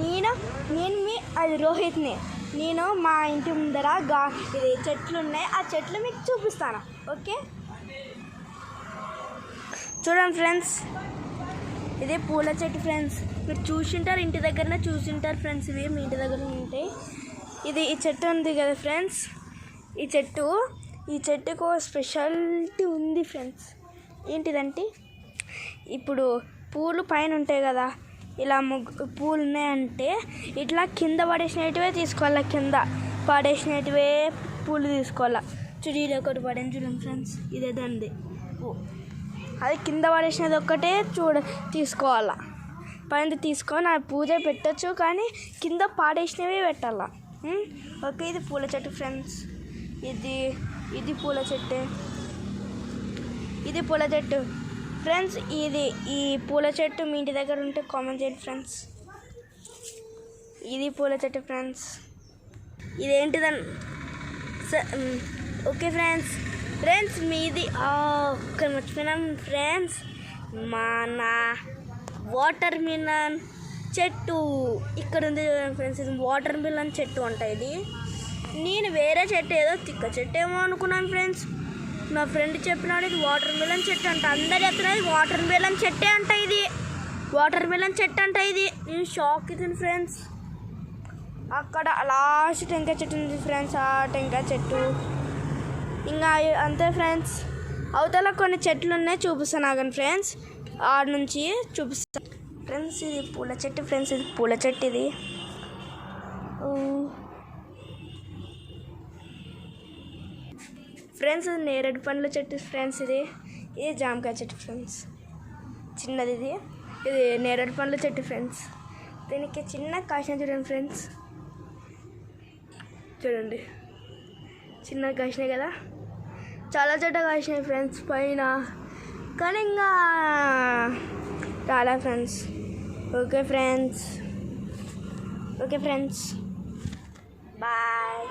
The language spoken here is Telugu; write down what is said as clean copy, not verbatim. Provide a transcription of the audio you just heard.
నేను నేను మీ అది రోహిత్ని. నేను మా ఇంటి ముందర ఇది చెట్లు ఉన్నాయి, ఆ చెట్లు మీకు చూపిస్తాను. ఓకే, చూడండి ఫ్రెండ్స్, ఇది పూల చెట్టు ఫ్రెండ్స్. మీరు చూసింటారు, ఇంటి దగ్గరనే చూసింటారు ఫ్రెండ్స్. ఇవి మీ ఇంటి దగ్గర ఉంటాయి. ఈ చెట్టు ఉంది కదా ఫ్రెండ్స్, ఈ చెట్టుకు స్పెషాలిటీ ఉంది ఫ్రెండ్స్. ఏంటిదంటే, ఇప్పుడు పూలు పైన ఉంటాయి కదా, ఇలా పూలు ఉన్నాయంటే ఇట్లా కింద పడేసినట్టువే తీసుకోవాలి. కింద పడేసినట్టువే పూలు తీసుకోవాలి. చుడీలు ఒకటి పడేది చూడండి ఫ్రెండ్స్, ఇదే దాన్ని. అది కింద పడేసినది ఒక్కటే తీసుకోవాలా. పైన తీసుకొని ఆ పూజ పెట్టచ్చు, కానీ కింద పాడేసినవి పెట్టాలా. ఓకే, ఇది పూల చెట్టు ఫ్రెండ్స్. ఇది పూల చెట్టు, ఇది పూల చెట్టు ఫ్రెండ్స్. ఈ పూల చెట్టు మీ ఇంటి దగ్గర ఉంటే కామెంట్ చేయండి ఫ్రెండ్స్. ఇది పూల చెట్టు ఫ్రెండ్స్. ఇదేంటిదని ఓకే ఫ్రెండ్స్ మీది ఒక్క మర్చిపోయినాం ఫ్రెండ్స్, మన వాటర్ మిలన్ చెట్టు ఇక్కడ ఉంది చూడండి ఫ్రెండ్స్. ఇది వాటర్ మిలన్ చెట్టు అంట. ఇది నేను వేరే చెట్టు ఏదో తిక్క చెట్టు ఏమో అనుకున్నాను ఫ్రెండ్స్. నా ఫ్రెండ్ చెప్పినాడు ఇది వాటర్ మిలన్ చెట్టు అంట. అందరు చెప్తున్నది వాటర్ మిలన్ చెట్టే అంట. ఇది వాటర్ మిలన్ చెట్టు అంట. ఇది నేను షాక్ అవుతుంది ఫ్రెండ్స్. అక్కడ లాస్ట్ టెంకాయ చెట్టు ఉంది ఫ్రెండ్స్. ఆ టెంకాయ చెట్టు ఇంకా అంతే ఫ్రెండ్స్. అవతల కొన్ని చెట్లు ఉన్నాయి, చూపిస్తాను ఆగండి ఫ్రెండ్స్. ఆడ నుంచి చూపిస్తాను ఫ్రెండ్స్. ఇది పూల చెట్టు ఫ్రెండ్స్. ఇది పూల చెట్టు. ఇది ఫ్రెండ్స్, ఇది నేరేడు పండ్ల చెట్టు ఫ్రెండ్స్. ఇది జామకాయ చెట్టు ఫ్రెండ్స్, చిన్నది. ఇది నేరేడు పండ్ల చెట్టు ఫ్రెండ్స్. దీనికి చిన్న కాసిన చూడండి ఫ్రెండ్స్. చూడండి, చిన్న కాసినాయి కదా, చాలా చెడ్డ కాసినాయి ఫ్రెండ్స్ పైన, కానీ ఇంకా చాలా ఫ్రెండ్స్. Okay friends, bye.